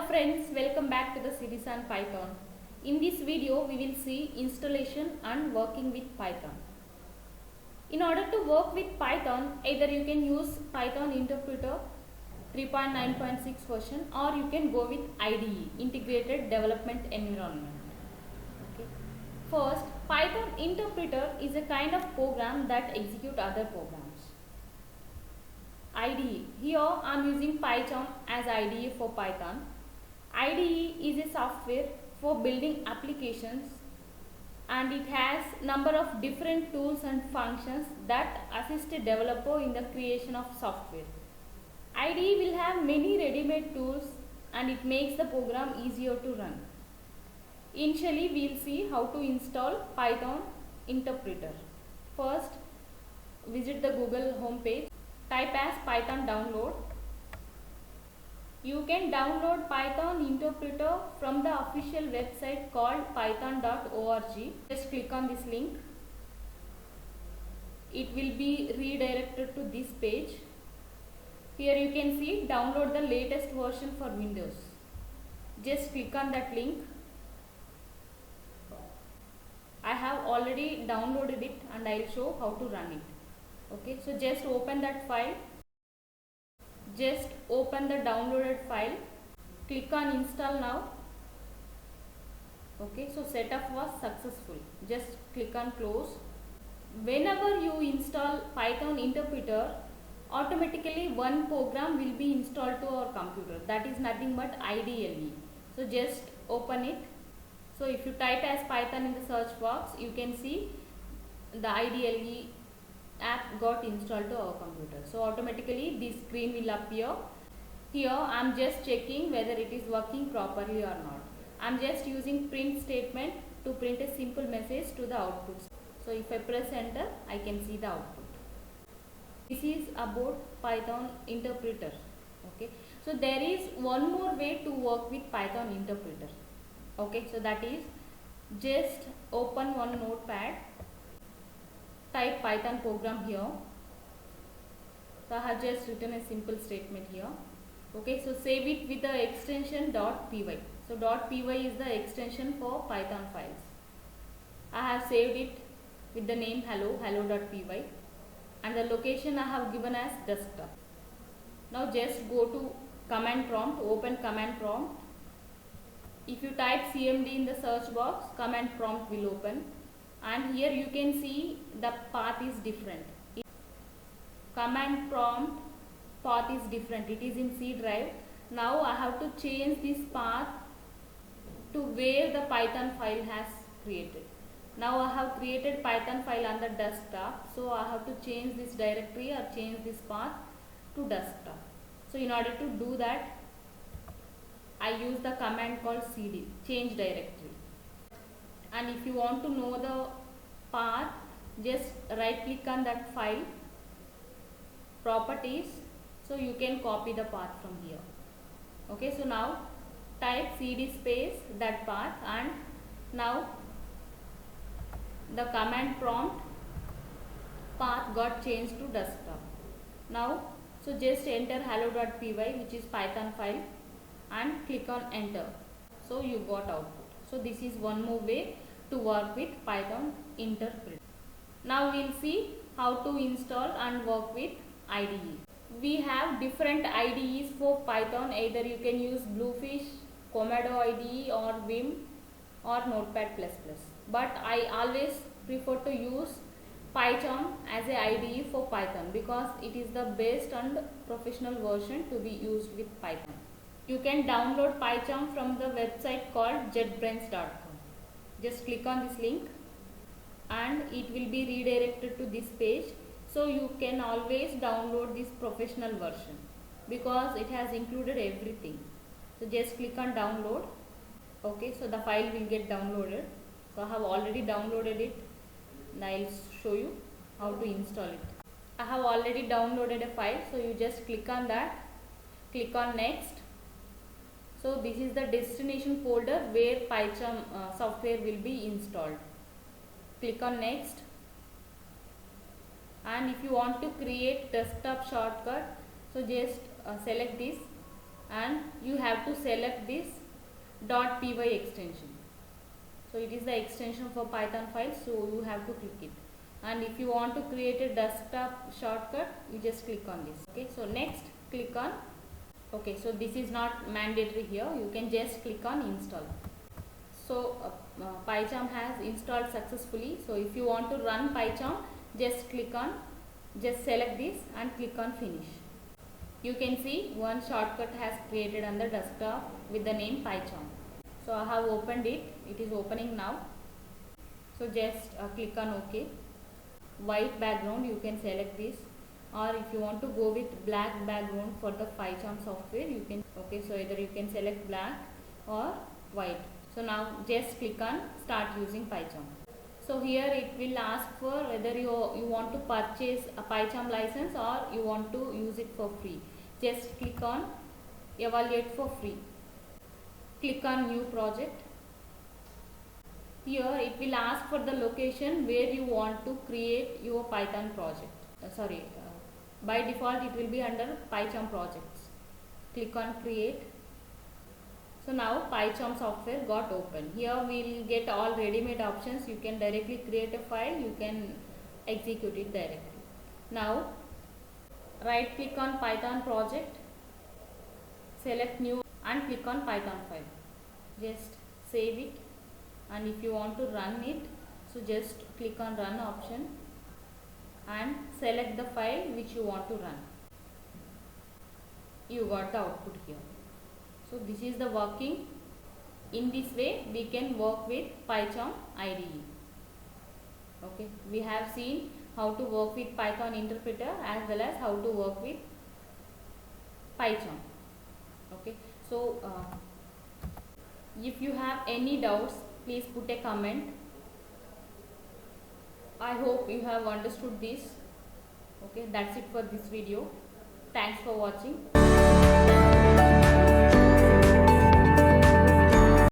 friends, welcome back to the series on Python. In this video, we will see installation and working with Python. In order to work with Python, either you can use Python Interpreter 3.9.6 version or you can go with IDE, Integrated Development Environment. Okay. First, Python Interpreter is a kind of program that executes other programs. IDE. Here I am using PyCharm as IDE for Python. IDE is a software for building applications and it has number of different tools and functions that assist a developer in the creation of software. IDE will have many ready-made tools and it makes the program easier to run. Initially we will see how to install Python Interpreter. First, visit the Google home page. Type as Python download. You can download Python Interpreter from the official website called python.org. Just click on this link. It will be redirected to this page. Here you can see download the latest version for Windows. Just click on that link. I have already downloaded it and I will show how to run it. Okay, so just open that file. Just open the downloaded file. Click on install now. Okay, so setup was successful. Just click on close. Whenever you install Python Interpreter, automatically one program will be installed to our computer. That is nothing but IDLE. So just open it. So if you type as Python in the search box, you can see the IDLE app got installed to our computer. So automatically this screen will appear. Here I am just checking whether it is working properly or not. I am just using print statement to print a simple message to the output. So if I press enter, I can see the output. This is about Python Interpreter. Okay. So there is one more way to work with Python Interpreter. Okay. So that is just open one notepad. Type Python program here. So I have just written a simple statement here. Okay, so save it with the extension .py. So .py is the extension for Python files. I have saved it with the name hello.py and the location I have given as desktop. Now just go to command prompt, open command prompt. If you type cmd in the search box, command prompt will open. And here you can see the path is different. Command prompt path is different. It is in C drive. Now I have to change this path to where the Python file has created. Now I have created Python file on the desktop. So I have to change this directory or change this path to desktop. So in order to do that, I use the command called cd, change directory. And if you want to know the path, just right click on that file, properties, so you can copy the path from here. Okay, so now type cd space that path and now the command prompt path got changed to desktop. Now, so just enter hello.py which is Python file and click on enter. So you got output. So this is one more way to work with Python Interpreter. Now we will see how to install and work with IDE. We have different IDEs for Python. Either you can use Bluefish, Komodo IDE or Vim or Notepad++. But I always prefer to use PyCharm as a IDE for Python because it is the best and professional version to be used with Python. You can download PyCharm from the website called jetbrains.com. Just click on this link and it will be redirected to this page. So you can always download this professional version because it has included everything. So just click on download. Okay, so the file will get downloaded. So I have already downloaded it and I will show you how to install it. I have already downloaded a file, so you just click on that, click on next. So this is the destination folder where PyCharm software will be installed. Click on next. And if you want to create desktop shortcut, so just select this and you have to select this .py extension. So it is the extension for Python file, so you have to click it. And if you want to create a desktop shortcut, you just click on this. Okay, so next click on, okay, so this is not mandatory here, you can just click on install. So PyCharm has installed successfully. So if you want to run PyCharm, just select this and click on finish. You can see one shortcut has created on the desktop with the name PyCharm. So I have opened it, it is opening now. So just click on OK. White background, you can select this, or if you want to go with black background for the PyCharm software, you can. Okay, so either you can select black or white. So now just click on start using PyCharm. So here it will ask for whether you want to purchase a PyCharm license or you want to use it for free. Just click on evaluate for free. Click on new project. Here it will ask for the location where you want to create your Python project. By default it will be under PyCharm projects. Click on create. So now PyCharm software got open. Here we will get all ready-made options. You can directly create a file, you can execute it directly. Now right click on Python project, select new and click on Python file. Just save it, and if you want to run it, so just click on run option and select the file which you want to run. You got the output here. So this is the working. In this way we can work with PyCharm IDE. Okay, we have seen how to work with Python interpreter as well as how to work with PyCharm. Okay, so if you have any doubts, please put a comment. I hope you have understood this. Okay, that's it for this video. Thanks for watching.